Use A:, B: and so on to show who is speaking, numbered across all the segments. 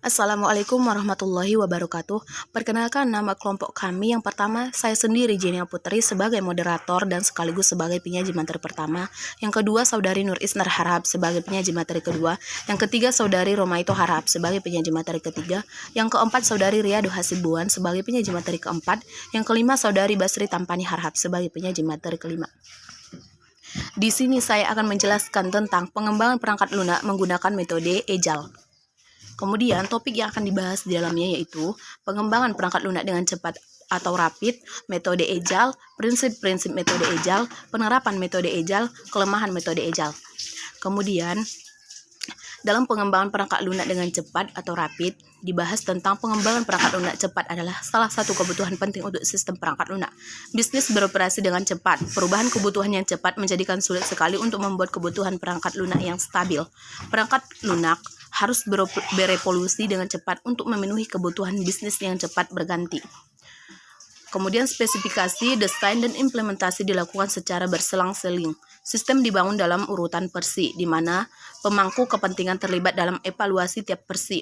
A: Assalamualaikum warahmatullahi wabarakatuh. Perkenalkan nama kelompok kami. Yang pertama, saya sendiri Jenia Putri sebagai moderator dan sekaligus sebagai penyaji materi pertama. Yang kedua, Saudari Nur Isnar Harahap sebagai penyaji materi kedua. Yang ketiga, Saudari Romaito Harahap sebagai penyaji materi ketiga. Yang keempat, Saudari Riyadu Hasibuan sebagai penyaji materi keempat. Yang kelima, Saudari Basri Tampani Harahap sebagai penyaji materi kelima. Di sini saya akan menjelaskan tentang pengembangan perangkat lunak menggunakan metode Agile. Kemudian topik yang akan dibahas di dalamnya yaitu pengembangan perangkat lunak dengan cepat atau rapid, metode Agile, prinsip-prinsip metode Agile, penerapan metode Agile, kelemahan metode Agile. Kemudian dalam pengembangan perangkat lunak dengan cepat atau rapid, dibahas tentang pengembangan perangkat lunak cepat adalah salah satu kebutuhan penting untuk sistem perangkat lunak. Bisnis beroperasi dengan cepat. Perubahan kebutuhan yang cepat menjadikan sulit sekali untuk membuat kebutuhan perangkat lunak yang stabil. Perangkat lunak harus berevolusi dengan cepat untuk memenuhi kebutuhan bisnis yang cepat berganti. Kemudian spesifikasi, desain, dan implementasi dilakukan secara berselang-seling. Sistem dibangun dalam urutan versi, di mana pemangku kepentingan terlibat dalam evaluasi tiap versi.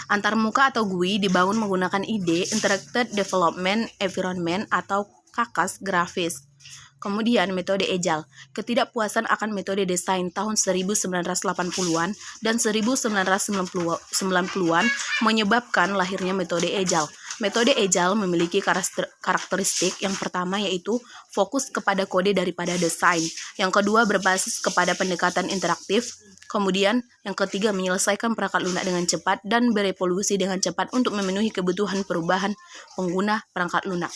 A: Antarmuka atau GUI dibangun menggunakan IDE, Interactive Development Environment atau KAKAS grafis. Kemudian metode Agile, ketidakpuasan akan metode desain tahun 1980-an dan 1990-an menyebabkan lahirnya metode Agile. Metode Agile memiliki karakteristik yang pertama yaitu fokus kepada kode daripada desain. Yang kedua berbasis kepada pendekatan interaktif. Kemudian yang ketiga menyelesaikan perangkat lunak dengan cepat dan berevolusi dengan cepat untuk memenuhi kebutuhan perubahan pengguna perangkat lunak.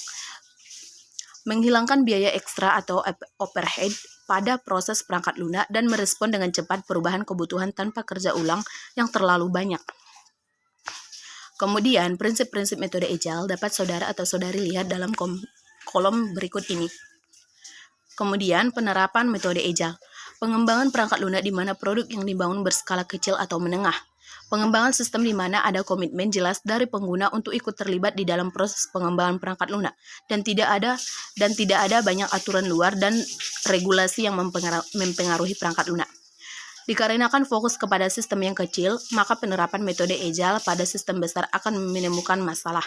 A: Menghilangkan biaya ekstra atau overhead pada proses perangkat lunak dan merespon dengan cepat perubahan kebutuhan tanpa kerja ulang yang terlalu banyak. Kemudian, prinsip-prinsip metode Agile dapat saudara atau saudari lihat dalam kolom berikut ini. Kemudian, penerapan metode Agile. Pengembangan perangkat lunak di mana produk yang dibangun berskala kecil atau menengah. Pengembangan sistem di mana ada komitmen jelas dari pengguna untuk ikut terlibat di dalam proses pengembangan perangkat lunak dan tidak ada banyak aturan luar dan regulasi yang mempengaruhi perangkat lunak. Dikarenakan fokus kepada sistem yang kecil, maka penerapan metode Agile pada sistem besar akan menemukan masalah.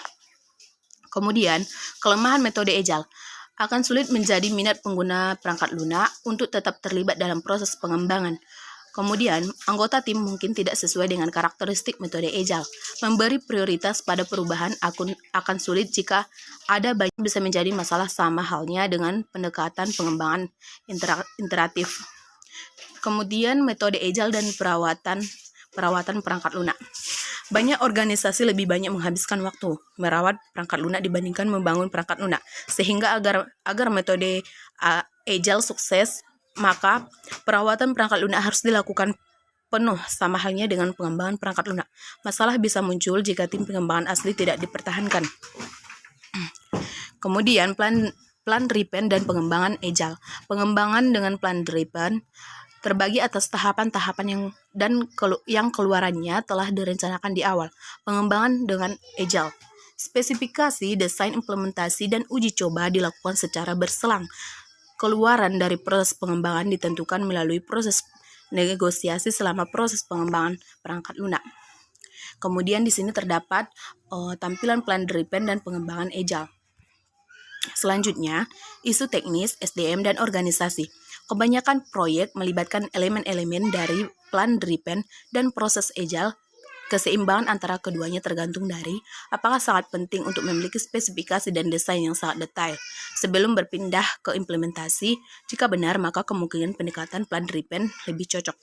A: Kemudian, kelemahan metode Agile akan sulit menjadi minat pengguna perangkat lunak untuk tetap terlibat dalam proses pengembangan. Kemudian, anggota tim mungkin tidak sesuai dengan karakteristik metode Agile. Memberi prioritas pada perubahan akan sulit jika ada banyak bisa menjadi masalah sama halnya dengan pendekatan pengembangan interaktif. Kemudian, metode Agile dan perawatan perangkat lunak. Banyak organisasi lebih banyak menghabiskan waktu merawat perangkat lunak dibandingkan membangun perangkat lunak. Sehingga agar metode Agile sukses, maka perawatan perangkat lunak harus dilakukan penuh sama halnya dengan pengembangan perangkat lunak. Masalah bisa muncul jika tim pengembangan asli tidak dipertahankan. Kemudian plan driven dan pengembangan Agile. Pengembangan dengan plan driven terbagi atas tahapan-tahapan yang keluarannya telah direncanakan di awal. Pengembangan dengan Agile. Spesifikasi, desain, implementasi, dan uji coba dilakukan secara berselang. Keluaran dari proses pengembangan ditentukan melalui proses negosiasi selama proses pengembangan perangkat lunak. Kemudian di sini terdapat tampilan plan driven dan pengembangan Agile. Selanjutnya, isu teknis, SDM, dan organisasi. Kebanyakan proyek melibatkan elemen-elemen dari plan driven dan proses Agile. Keseimbangan antara keduanya tergantung dari apakah sangat penting untuk memiliki spesifikasi dan desain yang sangat detail. Sebelum berpindah ke implementasi, jika benar maka kemungkinan pendekatan plan driven lebih cocok.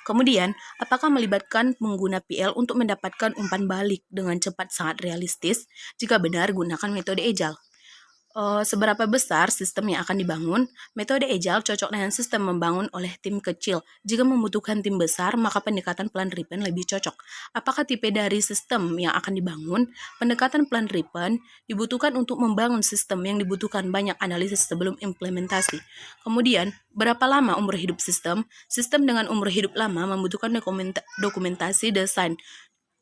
A: Kemudian, apakah melibatkan pengguna PL untuk mendapatkan umpan balik dengan cepat sangat realistis? Jika benar, gunakan metode Agile. Seberapa besar sistem yang akan dibangun? Metode Agile cocok dengan sistem membangun oleh tim kecil. Jika membutuhkan tim besar, maka pendekatan plan driven lebih cocok. Apakah tipe dari sistem yang akan dibangun? Pendekatan plan driven dibutuhkan untuk membangun sistem yang dibutuhkan banyak analisis sebelum implementasi. Kemudian, berapa lama umur hidup sistem? Sistem dengan umur hidup lama membutuhkan dokumentasi desain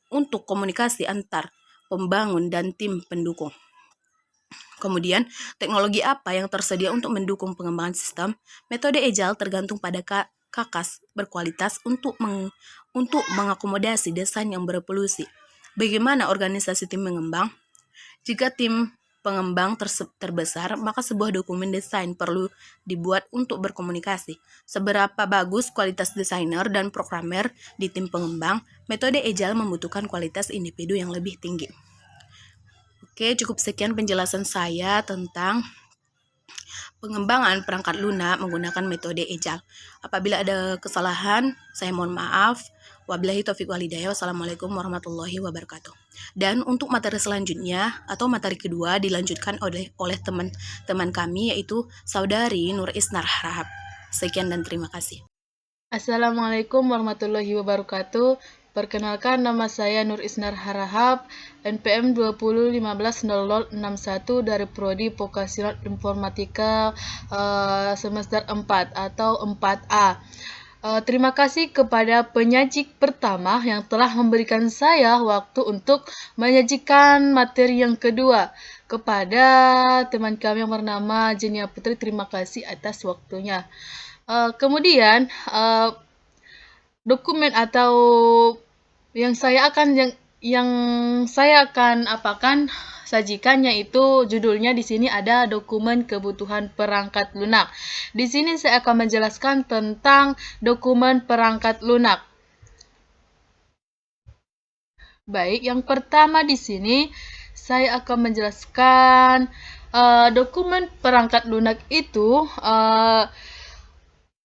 A: untuk komunikasi antar pembangun dan tim pendukung. Kemudian, teknologi apa yang tersedia untuk mendukung pengembangan sistem? Metode Agile tergantung pada kakas berkualitas untuk mengakomodasi desain yang berevolusi. Bagaimana organisasi tim pengembang? Jika tim pengembang terbesar, maka sebuah dokumen desain perlu dibuat untuk berkomunikasi. Seberapa bagus kualitas desainer dan programmer di tim pengembang, metode Agile membutuhkan kualitas individu yang lebih tinggi. Oke, cukup sekian penjelasan saya tentang pengembangan perangkat lunak menggunakan metode Agile. Apabila ada kesalahan, saya mohon maaf. Wabillahi taufiq walhidayah. Wassalamualaikum warahmatullahi wabarakatuh. Dan untuk materi selanjutnya atau materi kedua dilanjutkan oleh teman-teman kami, yaitu Saudari Nur Isnar Harahap. Sekian dan terima kasih.
B: Assalamualaikum warahmatullahi wabarakatuh. Perkenalkan, nama saya Nur Isnar Harahap, NPM 20150061 dari Prodi Vokasional Informatika semester 4 atau 4A. Terima kasih kepada penyaji pertama yang telah memberikan saya waktu untuk menyajikan materi yang kedua. Kepada teman kami yang bernama Jenia Putri, terima kasih atas waktunya. Kemudian dokumen atau yang saya akan sajikan, yaitu judulnya di sini ada dokumen kebutuhan perangkat lunak. Di sini saya akan menjelaskan tentang dokumen perangkat lunak. Baik, yang pertama di sini saya akan menjelaskan dokumen perangkat lunak itu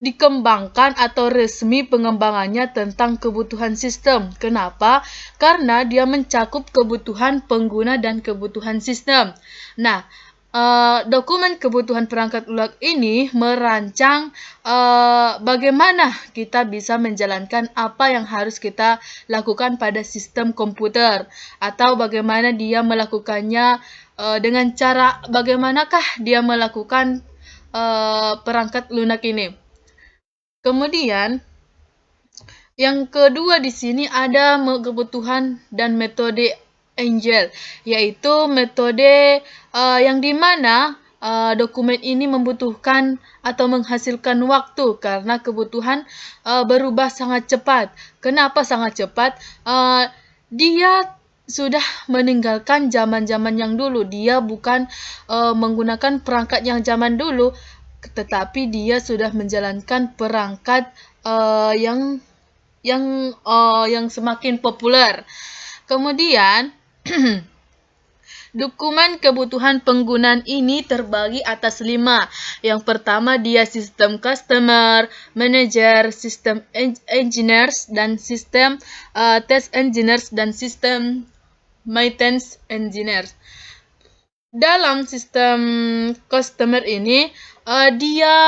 B: dikembangkan atau resmi pengembangannya tentang kebutuhan sistem. Kenapa? Karena dia mencakup kebutuhan pengguna dan kebutuhan sistem. Nah, dokumen kebutuhan perangkat lunak ini merancang bagaimana kita bisa menjalankan apa yang harus kita lakukan pada sistem komputer, atau bagaimana dia melakukannya dengan cara bagaimanakah dia melakukan perangkat lunak ini. Kemudian yang kedua di sini ada kebutuhan dan metode Agile, yaitu metode yang dimana dokumen ini membutuhkan atau menghasilkan waktu karena kebutuhan berubah sangat cepat. Kenapa sangat cepat? Dia sudah meninggalkan zaman-zaman yang dulu. Dia bukan menggunakan perangkat yang zaman dulu, tetapi dia sudah menjalankan perangkat yang semakin populer. Kemudian dokumen kebutuhan penggunaan ini terbagi atas 5. Yang pertama dia sistem customer, manager, sistem engineers, dan sistem test engineers, dan sistem maintenance engineers. Dalam sistem customer ini dia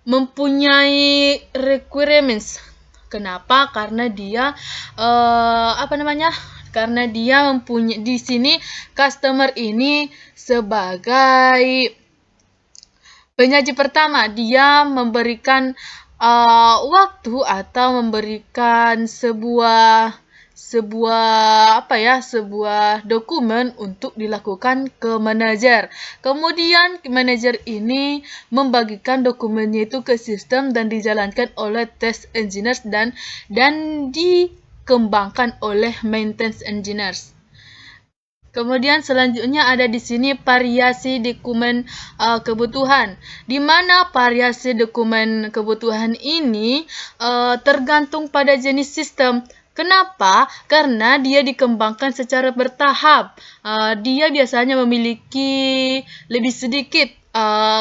B: mempunyai requirements. Kenapa? Karena dia Karena dia mempunyai di sini customer ini sebagai penyaji pertama. Dia memberikan waktu atau memberikan sebuah dokumen untuk dilakukan ke manajer. Kemudian manajer ini membagikan dokumennya itu ke sistem dan dijalankan oleh test engineers dan dikembangkan oleh maintenance engineers. Kemudian selanjutnya ada di sini variasi dokumen kebutuhan, di mana variasi dokumen kebutuhan ini tergantung pada jenis sistem. Kenapa? Karena dia dikembangkan secara bertahap. Dia biasanya memiliki lebih sedikit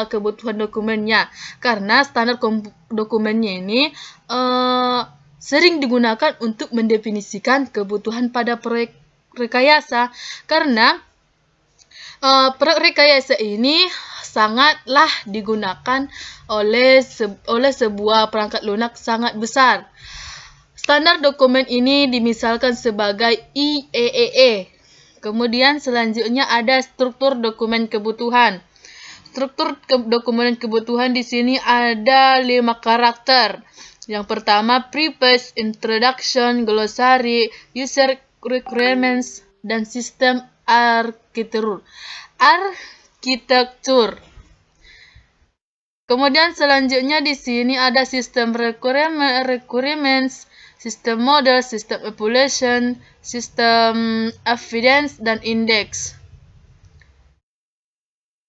B: kebutuhan dokumennya, karena standar dokumennya ini sering digunakan untuk mendefinisikan kebutuhan pada proyek rekayasa. Karena proyek rekayasa ini sangatlah digunakan oleh sebuah perangkat lunak sangat besar. Standar dokumen ini dimisalkan sebagai IEEE. Kemudian selanjutnya ada struktur dokumen kebutuhan. Struktur dokumen kebutuhan di sini ada 5 karakter. Yang pertama preface, introduction, glossary, user requirements, dan sistem arsitektur. Kemudian selanjutnya di sini ada sistem requirements, sistem model, sistem evaluation, sistem evidence, dan index.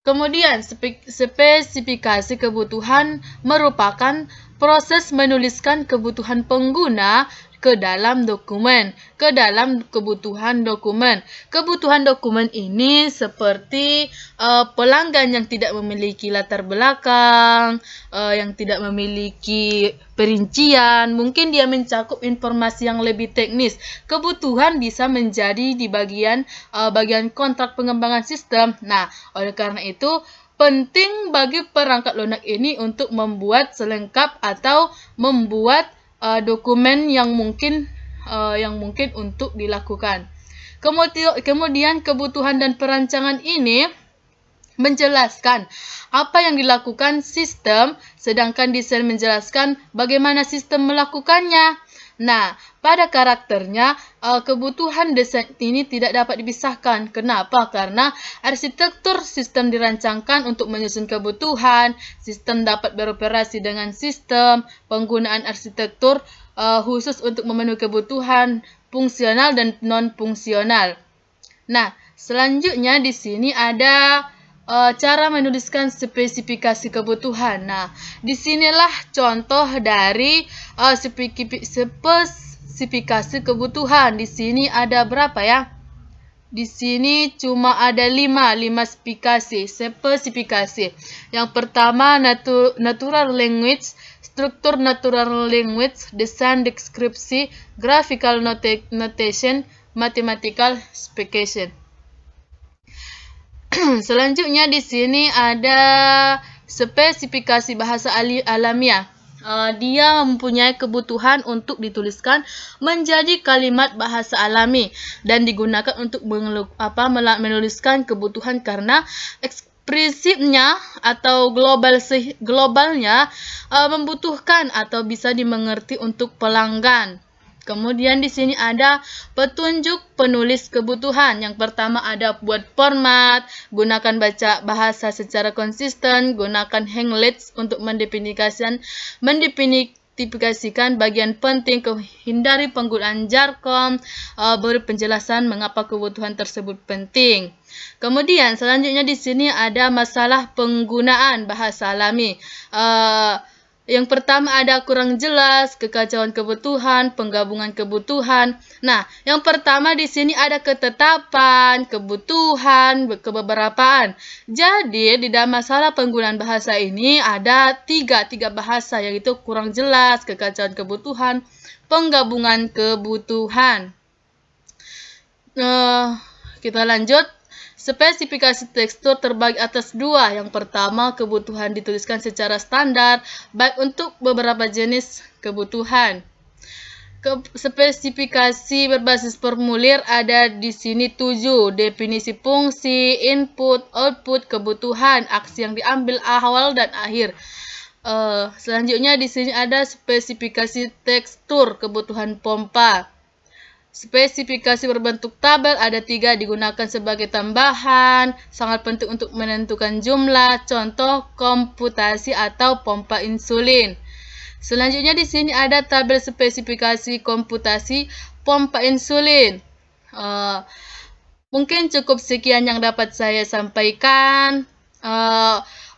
B: Kemudian, spesifikasi kebutuhan merupakan proses menuliskan kebutuhan pengguna ke dalam dokumen, ke dalam kebutuhan dokumen. Kebutuhan dokumen ini seperti pelanggan yang tidak memiliki latar belakang, yang tidak memiliki perincian, mungkin dia mencakup informasi yang lebih teknis. Kebutuhan bisa menjadi di bagian kontrak pengembangan sistem. Nah, oleh karena itu penting bagi perangkat lunak ini untuk membuat selengkap atau membuat dokumen yang mungkin untuk dilakukan. Kemudian kebutuhan dan perancangan ini menjelaskan apa yang dilakukan sistem, sedangkan desain menjelaskan bagaimana sistem melakukannya. Nah, pada karakternya, kebutuhan desain ini tidak dapat dipisahkan. Kenapa? Karena arsitektur sistem dirancangkan untuk menyusun kebutuhan, sistem dapat beroperasi dengan sistem, penggunaan arsitektur khusus untuk memenuhi kebutuhan fungsional dan non-fungsional. Nah, selanjutnya di sini ada cara menuliskan spesifikasi kebutuhan. Nah, disinilah contoh dari spesifikasi kebutuhan. Di sini ada berapa ya? Di sini cuma ada 5 spesifikasi. Yang pertama natural language, struktur natural language, desain deskripsi, graphical notation, mathematical specification. Selanjutnya di sini ada spesifikasi bahasa alamiah. Dia mempunyai kebutuhan untuk dituliskan menjadi kalimat bahasa alami dan digunakan untuk menuliskan kebutuhan karena ekspresifnya atau globalnya membutuhkan atau bisa dimengerti untuk pelanggan. Kemudian di sini ada petunjuk penulis kebutuhan. Yang pertama ada buat format, gunakan baca bahasa secara konsisten, gunakan Hanglets untuk mendefinisikan bagian penting, hindari penggunaan jargon, beri penjelasan mengapa kebutuhan tersebut penting. Kemudian selanjutnya di sini ada masalah penggunaan bahasa alami. Yang pertama ada kurang jelas, kekacauan kebutuhan, penggabungan kebutuhan. Nah, yang pertama di sini ada ketetapan, kebutuhan, kebeberapaan. Jadi, di dalam masalah penggunaan bahasa ini ada tiga bahasa, yaitu kurang jelas, kekacauan kebutuhan, penggabungan kebutuhan. Kita lanjut. Spesifikasi tekstur terbagi atas 2. Yang pertama, kebutuhan dituliskan secara standar, baik untuk beberapa jenis kebutuhan. Spesifikasi berbasis formulir ada di sini 7. Definisi fungsi, input, output, kebutuhan, aksi yang diambil awal dan akhir. Selanjutnya di sini ada spesifikasi tekstur kebutuhan pompa. Spesifikasi berbentuk tabel ada 3, digunakan sebagai tambahan, sangat penting untuk menentukan jumlah, contoh komputasi atau pompa insulin. Selanjutnya di sini ada tabel spesifikasi komputasi pompa insulin. Mungkin cukup sekian yang dapat saya sampaikan.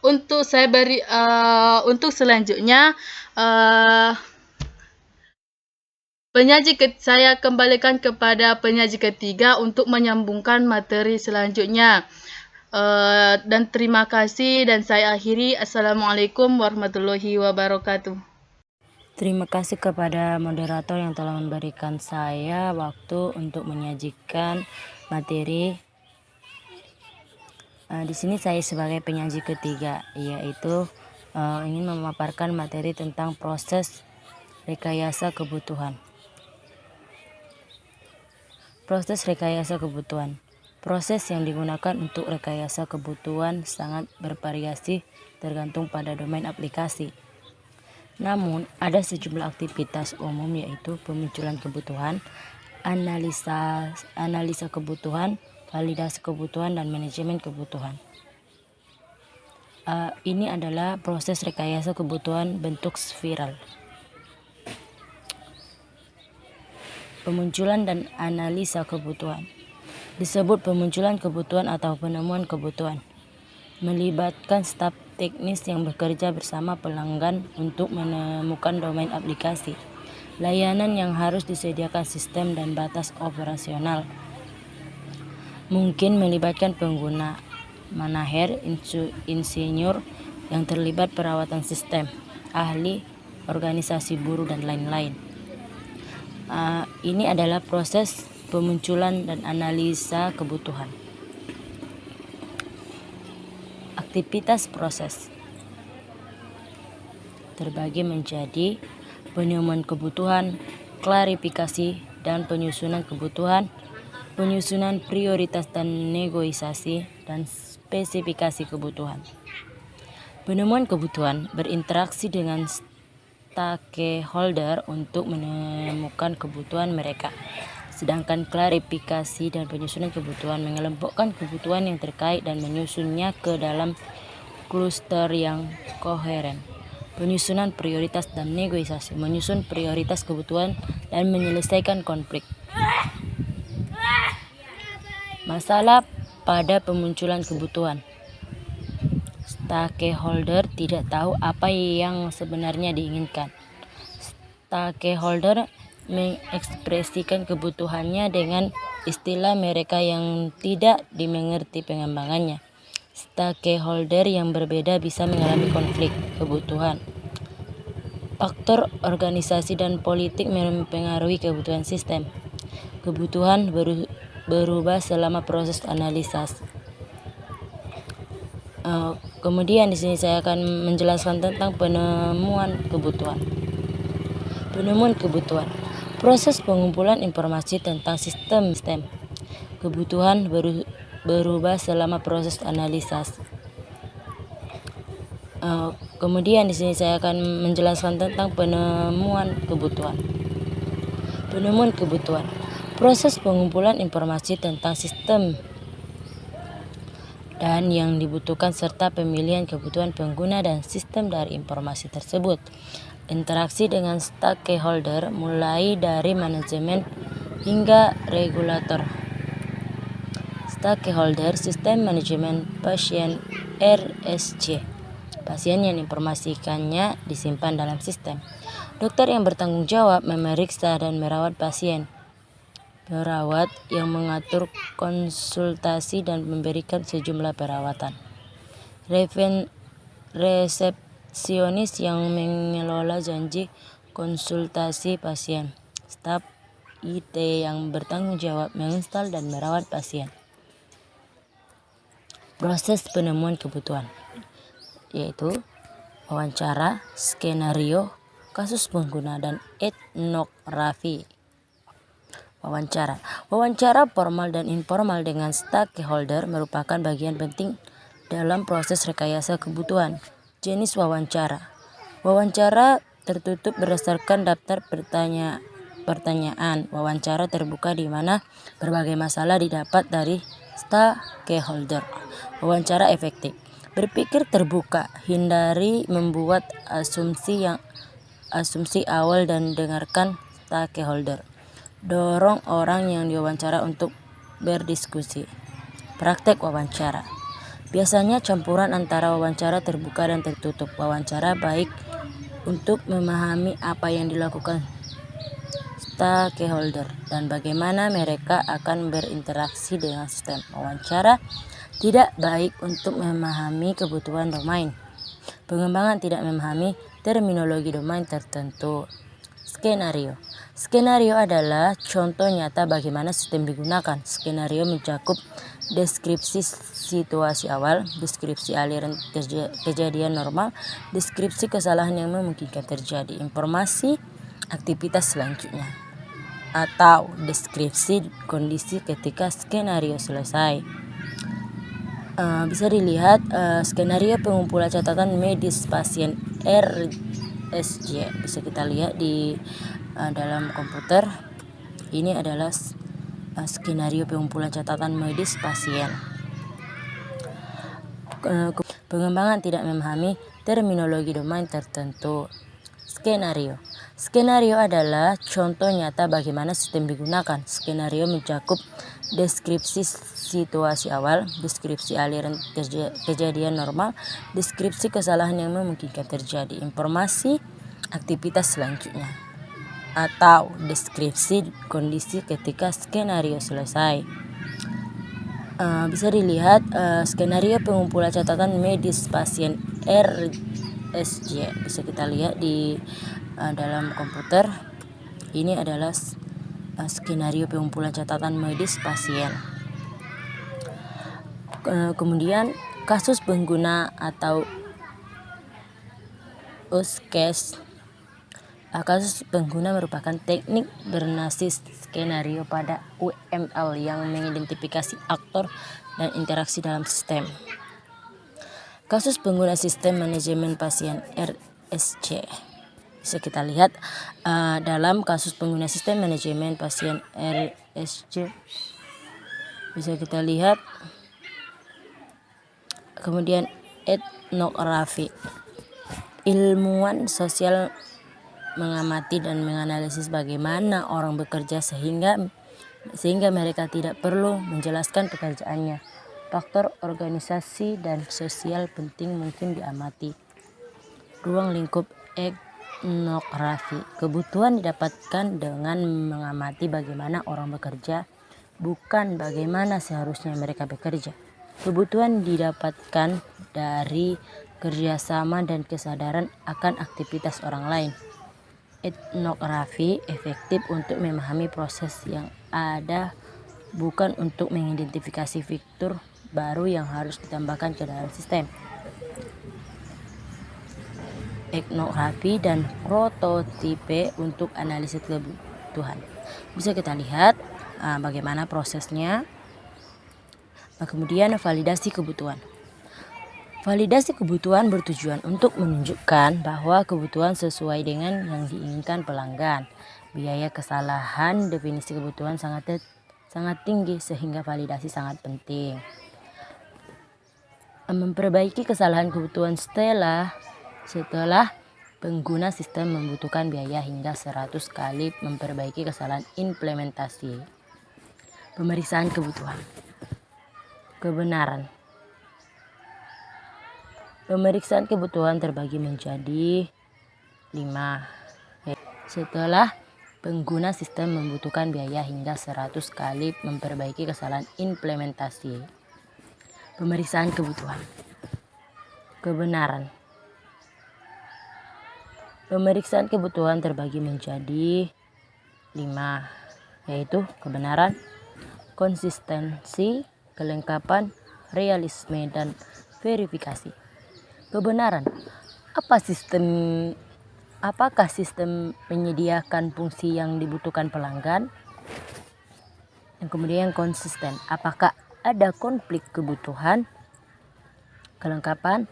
B: Untuk selanjutnya saya kembalikan kepada penyaji ketiga untuk menyambungkan materi selanjutnya. Dan terima kasih dan saya akhiri. Assalamualaikum warahmatullahi wabarakatuh.
C: Terima kasih kepada moderator yang telah memberikan saya waktu untuk menyajikan materi. Di sini saya sebagai penyaji ketiga, yaitu ingin memaparkan materi tentang proses rekayasa kebutuhan. Proses rekayasa kebutuhan. Proses yang digunakan untuk rekayasa kebutuhan sangat bervariasi tergantung pada domain aplikasi. Namun, ada sejumlah aktivitas umum yaitu pemunculan kebutuhan, analisa kebutuhan, validasi kebutuhan, dan manajemen kebutuhan. Ini adalah proses rekayasa kebutuhan bentuk spiral. Pemunculan dan analisa kebutuhan disebut pemunculan kebutuhan atau penemuan kebutuhan. Melibatkan staf teknis yang bekerja bersama pelanggan untuk menemukan domain aplikasi, layanan yang harus disediakan sistem dan batas operasional. Mungkin melibatkan pengguna, manajer, insinyur yang terlibat perawatan sistem, ahli, organisasi buruh, dan lain-lain. Ini adalah proses pemunculan dan analisa kebutuhan. Aktivitas proses terbagi menjadi penemuan kebutuhan, klarifikasi dan penyusunan kebutuhan, penyusunan prioritas dan negosiasi, dan spesifikasi kebutuhan. Penemuan kebutuhan berinteraksi dengan stakeholder untuk menemukan kebutuhan mereka. Sedangkan klarifikasi dan penyusunan kebutuhan mengelompokkan kebutuhan yang terkait dan menyusunnya ke dalam kluster yang koheren. Penyusunan prioritas dan negosiasi menyusun prioritas kebutuhan dan menyelesaikan konflik. Masalah pada pemunculan kebutuhan. Stakeholder tidak tahu apa yang sebenarnya diinginkan. Stakeholder mengekspresikan kebutuhannya dengan istilah mereka yang tidak dimengerti pengembangannya. Stakeholder yang berbeda bisa mengalami konflik kebutuhan. Faktor organisasi dan politik mempengaruhi kebutuhan sistem. Kebutuhan berubah selama proses analisis. Kemudian di sini saya akan menjelaskan tentang penemuan kebutuhan. Penemuan kebutuhan. Proses pengumpulan informasi tentang sistem. Kebutuhan berubah selama proses analisis. Kemudian di sini saya akan menjelaskan tentang penemuan kebutuhan. Penemuan kebutuhan. Proses pengumpulan informasi tentang sistem dan yang dibutuhkan serta pemilihan kebutuhan pengguna dan sistem dari informasi tersebut. Interaksi dengan stakeholder mulai dari manajemen hingga regulator. Stakeholder, sistem manajemen pasien RSC. Pasien yang informasikannya disimpan dalam sistem. Dokter yang bertanggung jawab memeriksa dan merawat pasien. Perawat yang mengatur konsultasi dan memberikan sejumlah perawatan. Resepsionis yang mengelola janji konsultasi pasien. Staf IT yang bertanggung jawab menginstal dan merawat pasien. Proses penemuan kebutuhan yaitu wawancara, skenario, kasus pengguna, dan etnografi. Wawancara formal dan informal dengan stakeholder merupakan bagian penting dalam proses rekayasa kebutuhan. Jenis wawancara. Wawancara tertutup berdasarkan daftar pertanyaan. Wawancara terbuka di mana berbagai masalah didapat dari stakeholder. Wawancara efektif. Berpikir terbuka, hindari membuat asumsi awal dan dengarkan stakeholder. Dorong orang yang diwawancara untuk berdiskusi. Praktek wawancara. Biasanya campuran antara wawancara terbuka dan tertutup. Wawancara baik untuk memahami apa yang dilakukan stakeholder dan bagaimana mereka akan berinteraksi dengan sistem. Wawancara tidak baik untuk memahami kebutuhan domain. Pengembangan tidak memahami terminologi domain tertentu. Skenario. Skenario adalah contoh nyata bagaimana sistem digunakan. Skenario mencakup deskripsi situasi awal, deskripsi aliran kejadian normal, deskripsi kesalahan yang memungkinkan terjadi, informasi aktivitas selanjutnya, atau deskripsi kondisi ketika skenario selesai. Bisa dilihat skenario pengumpulan catatan medis pasien RSC. Bisa kita lihat di dalam komputer. Ini adalah skenario pengumpulan catatan medis pasien. Pengembangan tidak memahami terminologi domain tertentu. Skenario. Skenario adalah contoh nyata bagaimana sistem digunakan. Skenario mencakup deskripsi situasi awal, deskripsi aliran kejadian normal, deskripsi kesalahan yang memungkinkan terjadi, informasi aktivitas selanjutnya, atau deskripsi kondisi ketika skenario selesai. Bisa dilihat skenario pengumpulan catatan medis pasien RSJ. Bisa kita lihat di dalam komputer. Ini adalah skenario pengumpulan catatan medis pasien. Kemudian kasus pengguna atau use case. Kasus pengguna merupakan teknik berbasis skenario pada UML yang mengidentifikasi aktor dan interaksi dalam sistem. Kasus pengguna sistem manajemen pasien RSC. Bisa kita lihat dalam kasus pengguna sistem manajemen pasien RSC. Bisa kita lihat. Kemudian etnografi. Ilmuwan sosial mengamati dan menganalisis bagaimana orang bekerja sehingga mereka tidak perlu menjelaskan pekerjaannya. Faktor organisasi dan sosial penting mungkin diamati. Ruang lingkup etnografi. Kebutuhan didapatkan dengan mengamati bagaimana orang bekerja, bukan bagaimana seharusnya mereka bekerja. Kebutuhan didapatkan dari kerjasama dan kesadaran akan aktivitas orang lain. Etnografi efektif untuk memahami proses yang ada, bukan untuk mengidentifikasi fitur baru yang harus ditambahkan ke dalam sistem. Etnografi dan prototipe untuk analisis kebutuhan. Bisa kita lihat bagaimana prosesnya. Kemudian validasi kebutuhan. Validasi kebutuhan bertujuan untuk menunjukkan bahwa kebutuhan sesuai dengan yang diinginkan pelanggan. Biaya kesalahan definisi kebutuhan sangat tinggi sehingga validasi sangat penting. Memperbaiki kesalahan kebutuhan setelah pengguna sistem membutuhkan biaya hingga 100 kali memperbaiki kesalahan implementasi. Pemeriksaan kebutuhan. Kebenaran. Pemeriksaan kebutuhan terbagi menjadi 5. Setelah pengguna sistem membutuhkan biaya hingga 100 kali memperbaiki kesalahan implementasi. Pemeriksaan kebutuhan. Kebenaran. Pemeriksaan kebutuhan terbagi menjadi 5, yaitu kebenaran, konsistensi, kelengkapan, realisme, dan verifikasi. Kebenaran. Apakah sistem menyediakan fungsi yang dibutuhkan pelanggan? Dan kemudian konsisten. Apakah ada konflik kebutuhan? Kelengkapan.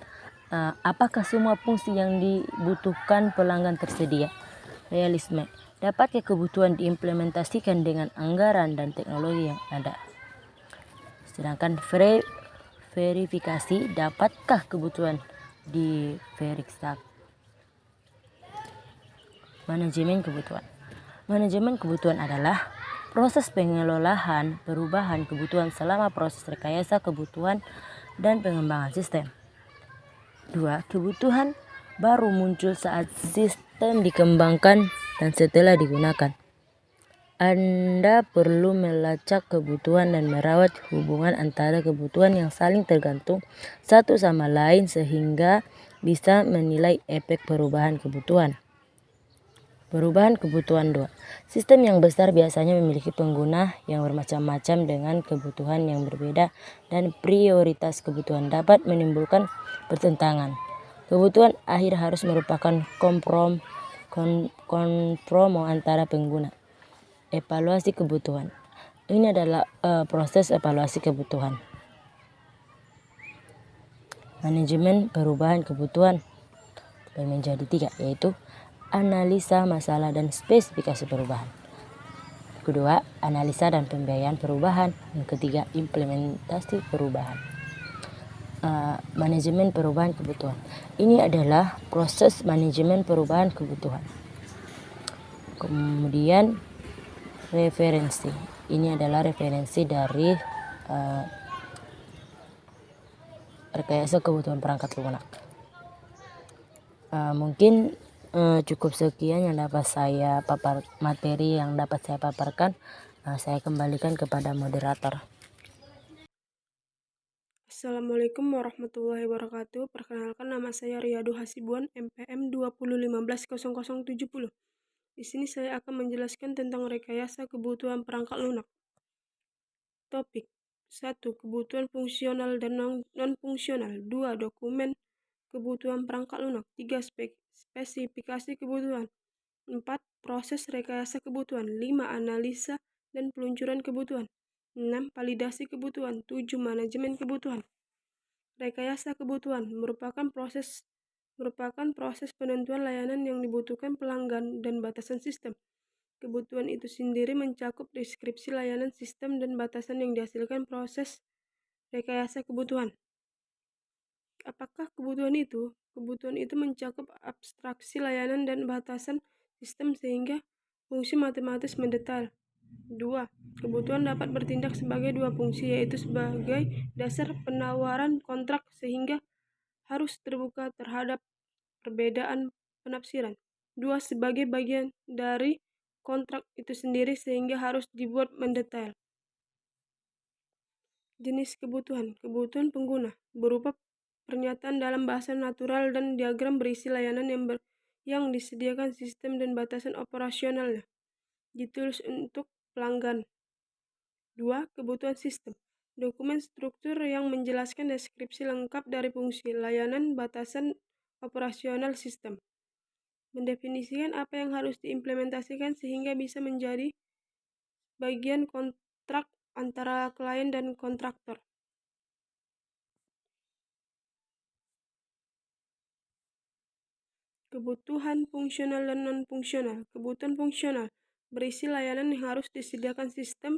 C: Apakah semua fungsi yang dibutuhkan pelanggan tersedia? Realisme. Dapatkah kebutuhan diimplementasikan dengan anggaran dan teknologi yang ada? Sedangkan verifikasi. Dapatkah kebutuhan diperiksa? Manajemen kebutuhan. Manajemen kebutuhan adalah proses pengelolaan perubahan kebutuhan selama proses rekayasa kebutuhan dan pengembangan sistem. 2. Kebutuhan baru muncul saat sistem dikembangkan dan setelah digunakan. Anda perlu melacak kebutuhan dan merawat hubungan antara kebutuhan yang saling tergantung satu sama lain sehingga bisa menilai efek perubahan kebutuhan. Perubahan kebutuhan 2. Sistem yang besar biasanya memiliki pengguna yang bermacam-macam dengan kebutuhan yang berbeda dan prioritas kebutuhan dapat menimbulkan pertentangan. Kebutuhan akhir harus merupakan kompromo antara pengguna. Evaluasi kebutuhan. Ini adalah proses evaluasi kebutuhan. Manajemen perubahan kebutuhan menjadi 3, yaitu analisa masalah dan spesifikasi perubahan. Kedua, analisa dan pembiayaan perubahan. Yang ketiga, implementasi perubahan. manajemen perubahan kebutuhan. Ini adalah proses manajemen perubahan kebutuhan. Kemudian referensi. Ini adalah referensi dari rekayasa kebutuhan perangkat lunak. Mungkin cukup sekian yang dapat saya materi yang dapat saya paparkan. Saya kembalikan kepada moderator.
D: Assalamualaikum warahmatullahi wabarakatuh. Perkenalkan, nama saya Riyadu Hasibuan, MPM 20150070. Di sini saya akan menjelaskan tentang rekayasa kebutuhan perangkat lunak. Topik 1. Kebutuhan fungsional dan non-fungsional. 2. Dokumen kebutuhan perangkat lunak. 3. Spesifikasi kebutuhan. 4. Proses rekayasa kebutuhan. 5. Analisa dan peluncuran kebutuhan. 6. Validasi kebutuhan. 7. Manajemen kebutuhan. Rekayasa kebutuhan merupakan proses penentuan layanan yang dibutuhkan pelanggan dan batasan sistem. Kebutuhan itu sendiri mencakup deskripsi layanan sistem dan batasan yang dihasilkan proses rekayasa kebutuhan. Apakah kebutuhan itu? Kebutuhan itu mencakup abstraksi layanan dan batasan sistem sehingga fungsi matematis mendetail. 2. Kebutuhan dapat bertindak sebagai dua fungsi, yaitu sebagai dasar penawaran kontrak sehingga harus terbuka terhadap perbedaan penafsiran. 2. Sebagai bagian dari kontrak itu sendiri sehingga harus dibuat mendetail. Jenis kebutuhan. Kebutuhan pengguna berupa pernyataan dalam bahasa natural dan diagram berisi layanan yang disediakan sistem dan batasan operasionalnya. Ditulis untuk pelanggan. 2. Kebutuhan sistem. Dokumen struktur yang menjelaskan deskripsi lengkap dari fungsi, layanan, batasan operasional sistem. Mendefinisikan apa yang harus diimplementasikan sehingga bisa menjadi bagian kontrak antara klien dan kontraktor. Kebutuhan fungsional dan non-fungsional. Kebutuhan fungsional berisi layanan yang harus disediakan sistem,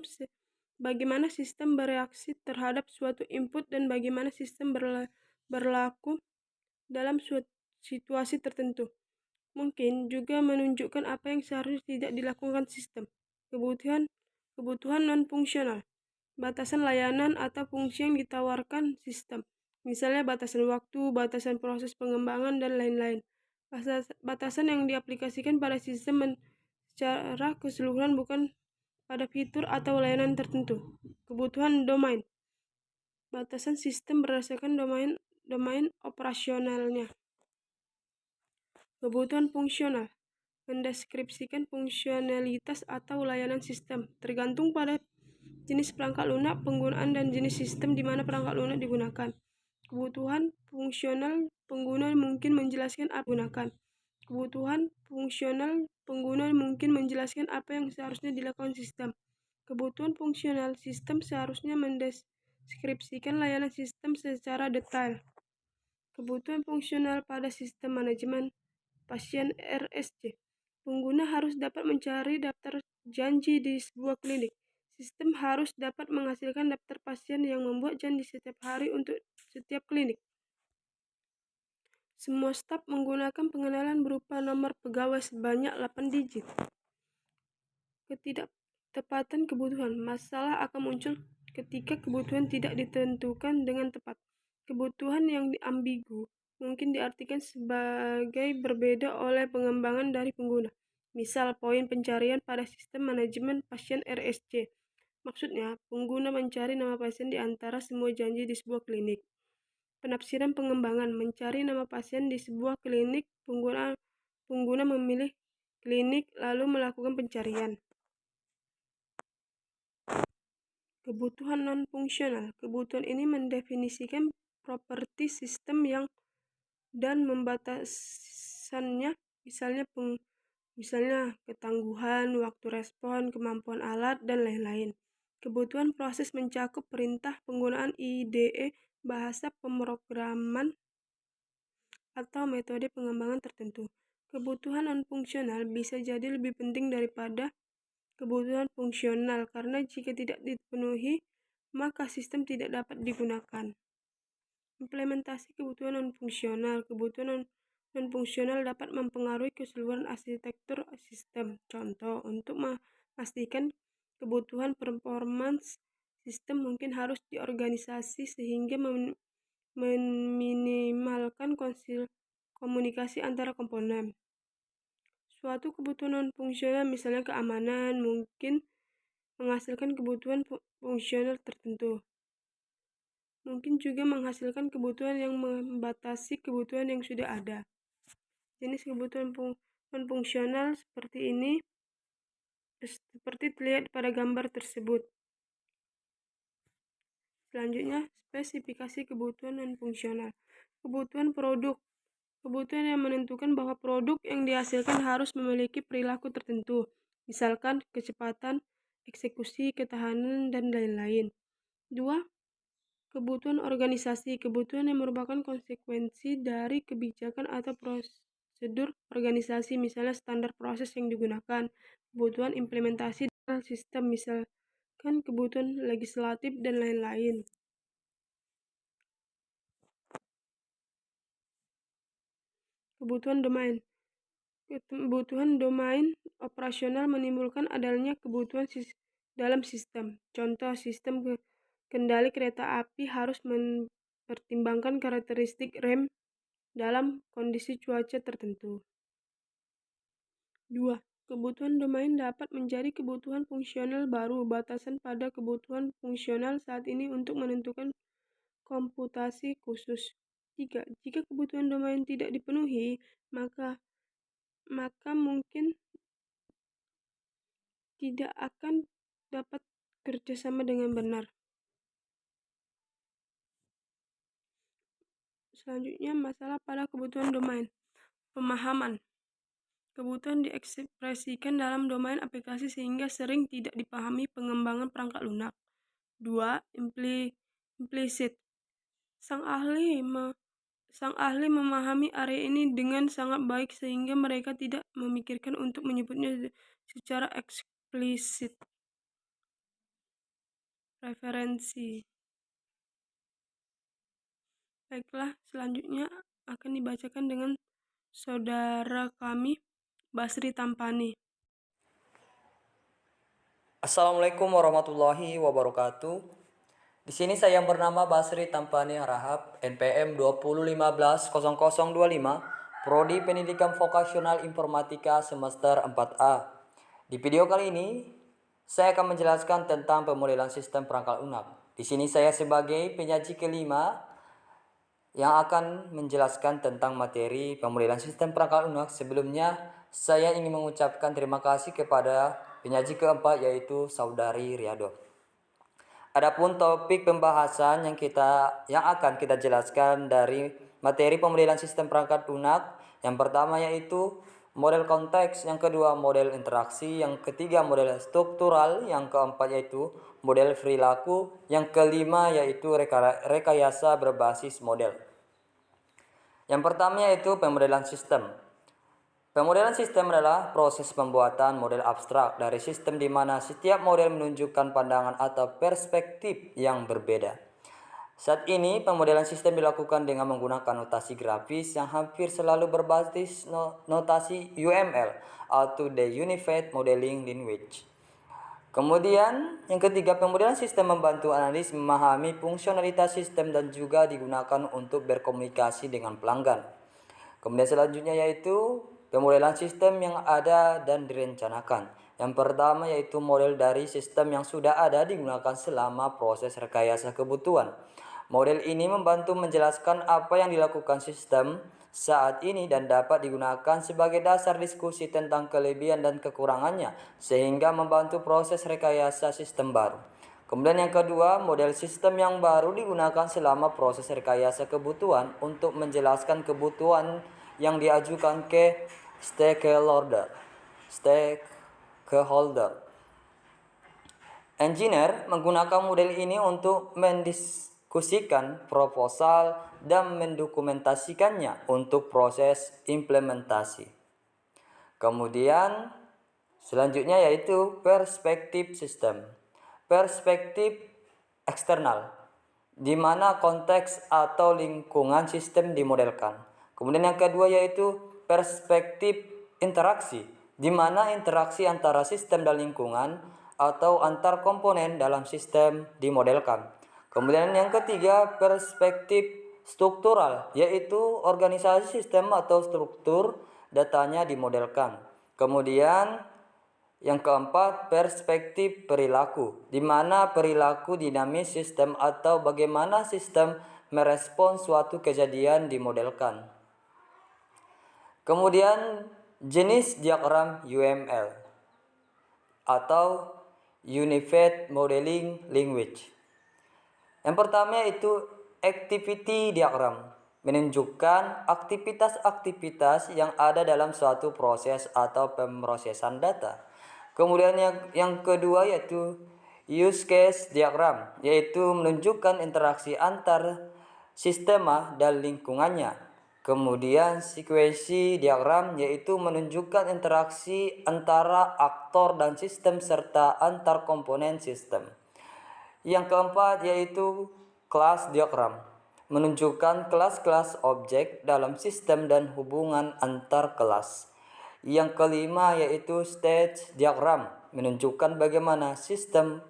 D: bagaimana sistem bereaksi terhadap suatu input dan bagaimana sistem berlaku dalam situasi tertentu. Mungkin juga menunjukkan apa yang seharusnya tidak dilakukan sistem. Kebutuhan non-fungsional, batasan layanan atau fungsi yang ditawarkan sistem. Misalnya batasan waktu, batasan proses pengembangan, dan lain-lain. Batasan yang diaplikasikan pada sistem secara keseluruhan, bukan pada fitur atau layanan tertentu. Kebutuhan domain, batasan sistem berdasarkan domain operasionalnya. Kebutuhan fungsional mendeskripsikan fungsionalitas atau layanan sistem, tergantung pada jenis perangkat lunak, penggunaan, dan jenis sistem di mana perangkat lunak digunakan. Kebutuhan fungsional pengguna mungkin menjelaskan apa yang digunakan. Kebutuhan fungsional pengguna mungkin menjelaskan apa yang seharusnya dilakukan sistem. Kebutuhan fungsional sistem seharusnya mendeskripsikan layanan sistem secara detail. Kebutuhan fungsional pada sistem manajemen pasien RSC. Pengguna harus dapat mencari daftar janji di sebuah klinik. Sistem harus dapat menghasilkan daftar pasien yang membuat janji setiap hari untuk setiap klinik. Semua staf menggunakan pengenalan berupa nomor pegawai sebanyak 8 digit. Ketidaktepatan kebutuhan. Masalah akan muncul ketika kebutuhan tidak ditentukan dengan tepat. Kebutuhan yang ambigu mungkin diartikan sebagai berbeda oleh pengembangan dari pengguna. Misal, poin pencarian pada sistem manajemen pasien RSC. Maksudnya, pengguna mencari nama pasien di antara semua janji di sebuah klinik. Penafsiran pengembangan, mencari nama pasien di sebuah klinik, pengguna memilih klinik lalu melakukan pencarian. Kebutuhan non-fungsional. Kebutuhan ini mendefinisikan properti sistem dan membatasannya, misalnya ketangguhan, waktu respon, kemampuan alat, dan lain-lain. Kebutuhan proses mencakup perintah, penggunaan IDE, bahasa pemrograman, atau metode pengembangan tertentu. Kebutuhan non-fungsional bisa jadi lebih penting daripada kebutuhan fungsional karena jika tidak dipenuhi, maka sistem tidak dapat digunakan. Implementasi kebutuhan non-fungsional. Kebutuhan non-fungsional dapat mempengaruhi keseluruhan arsitektur sistem. Contoh, untuk memastikan kebutuhan performance sistem mungkin harus diorganisasi sehingga meminimalkan komunikasi antara komponen. Suatu kebutuhan non-fungsional, misalnya keamanan, mungkin menghasilkan kebutuhan fungsional tertentu. Mungkin juga menghasilkan kebutuhan yang membatasi kebutuhan yang sudah ada. Jenis kebutuhan non-fungsional seperti ini seperti terlihat pada gambar tersebut. Selanjutnya, spesifikasi kebutuhan non-fungsional. Kebutuhan produk. Kebutuhan yang menentukan bahwa produk yang dihasilkan harus memiliki perilaku tertentu, misalkan kecepatan, eksekusi, ketahanan, dan lain-lain. 2. Kebutuhan organisasi. Kebutuhan yang merupakan konsekuensi dari kebijakan atau prosedur organisasi, misalnya standar proses yang digunakan. Kebutuhan implementasi dalam sistem, misalkan kebutuhan legislatif dan lain-lain. Kebutuhan domain. Kebutuhan domain operasional menimbulkan adanya kebutuhan dalam sistem. Contoh, sistem kendali kereta api harus mempertimbangkan karakteristik rem dalam kondisi cuaca tertentu. 2. Kebutuhan domain dapat menjadi kebutuhan fungsional baru. Batasan pada kebutuhan fungsional saat ini untuk menentukan komputasi khusus. 3. Jika kebutuhan domain tidak dipenuhi, maka mungkin tidak akan dapat kerjasama dengan benar. Selanjutnya, masalah pada kebutuhan domain. Pemahaman. Kebutuhan diekspresikan dalam domain aplikasi sehingga sering tidak dipahami pengembangan perangkat lunak. 2. Implisit. Sang ahli memahami area ini dengan sangat baik sehingga mereka tidak memikirkan untuk menyebutnya secara eksplisit. Referensi. Baiklah, selanjutnya akan dibacakan dengan saudara kami, Basri Tampani.
E: Assalamualaikum warahmatullahi wabarakatuh. Di sini saya yang bernama Basri Tampani Harahap, NPM 20150025, Prodi Pendidikan Vokasional Informatika semester 4A. Di video kali ini, saya akan menjelaskan tentang pemodelan sistem perangkat lunak. Di sini saya sebagai penyaji kelima yang akan menjelaskan tentang materi pemodelan sistem perangkat lunak. Sebelumnya, saya ingin mengucapkan terima kasih kepada penyaji keempat, yaitu Saudari Riyado. Adapun topik pembahasan yang akan kita jelaskan dari materi pemodelan sistem perangkat lunak, yang pertama yaitu model konteks, yang kedua model interaksi, yang ketiga model struktural, yang keempat yaitu model perilaku, yang kelima yaitu rekayasa berbasis model. Yang pertama yaitu pemodelan sistem. Pemodelan sistem adalah proses pembuatan model abstrak dari sistem di mana setiap model menunjukkan pandangan atau perspektif yang berbeda. Saat ini, pemodelan sistem dilakukan dengan menggunakan notasi grafis yang hampir selalu berbasis notasi UML atau the Unified Modeling Language. Kemudian, yang ketiga, pemodelan sistem membantu analis memahami fungsionalitas sistem dan juga digunakan untuk berkomunikasi dengan pelanggan. Kemudian selanjutnya yaitu pemodelan sistem yang ada dan direncanakan. Yang pertama yaitu model dari sistem yang sudah ada digunakan selama proses rekayasa kebutuhan. Model ini membantu menjelaskan apa yang dilakukan sistem saat ini dan dapat digunakan sebagai dasar diskusi tentang kelebihan dan kekurangannya sehingga membantu proses rekayasa sistem baru. Kemudian yang kedua, model sistem yang baru digunakan selama proses rekayasa kebutuhan untuk menjelaskan kebutuhan yang diajukan ke stakeholder. Engineer menggunakan model ini untuk mendiskusikan proposal dan mendokumentasikannya untuk proses implementasi. Kemudian selanjutnya yaitu perspektif sistem. Perspektif eksternal. di mana konteks atau lingkungan sistem dimodelkan. Kemudian yang kedua yaitu perspektif interaksi, di mana interaksi antara sistem dan lingkungan atau antar komponen dalam sistem dimodelkan. Kemudian yang ketiga perspektif struktural, yaitu organisasi sistem atau struktur datanya dimodelkan. Kemudian yang keempat, perspektif perilaku, di mana perilaku dinamis sistem atau bagaimana sistem merespons suatu kejadian dimodelkan. Kemudian jenis diagram UML atau Unified Modeling Language. Yang pertama yaitu activity diagram, menunjukkan aktivitas-aktivitas yang ada dalam suatu proses atau pemrosesan data. Kemudian yang kedua yaitu use case diagram, yaitu menunjukkan interaksi antar sistema dan lingkungannya. Kemudian sekuensi diagram, yaitu menunjukkan interaksi antara aktor dan sistem serta antar komponen sistem. Yang keempat yaitu class diagram, menunjukkan kelas-kelas objek dalam sistem dan hubungan antar kelas. Yang kelima yaitu stage diagram, menunjukkan bagaimana sistem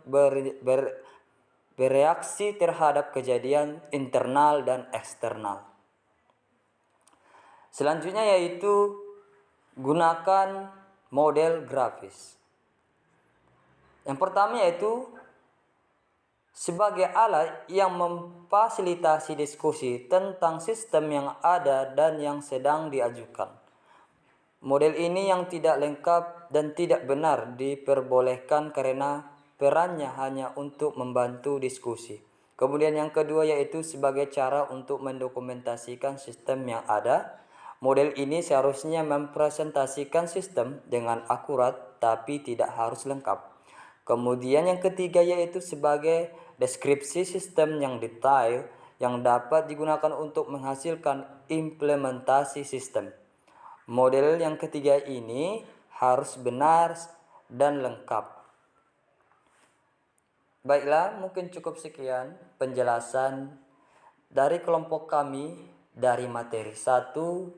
E: bereaksi terhadap kejadian internal dan eksternal. Selanjutnya yaitu gunakan model grafis. Yang pertama yaitu sebagai alat yang memfasilitasi diskusi tentang sistem yang ada dan yang sedang diajukan. Model ini yang tidak lengkap dan tidak benar diperbolehkan karena perannya hanya untuk membantu diskusi. Kemudian yang kedua yaitu sebagai cara untuk mendokumentasikan sistem yang ada. Model ini seharusnya mempresentasikan sistem dengan akurat tapi tidak harus lengkap. Kemudian yang ketiga yaitu sebagai deskripsi sistem yang detail yang dapat digunakan untuk menghasilkan implementasi sistem. Model yang ketiga ini harus benar dan lengkap. Baiklah, mungkin cukup sekian penjelasan dari kelompok kami dari materi 1,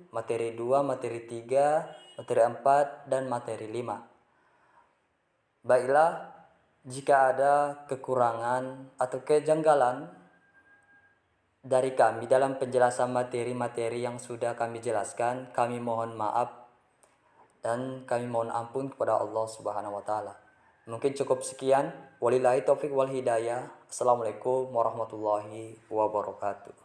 E: materi 2, materi 3, materi 4, dan materi 5. Baiklah, jika ada kekurangan atau kejanggalan dari kami dalam penjelasan materi-materi yang sudah kami jelaskan, kami mohon maaf dan kami mohon ampun kepada Allah Subhanahu wa taala. Mungkin cukup sekian. Wabillahi taufik wal hidayah. Assalamualaikum warahmatullahi wabarakatuh.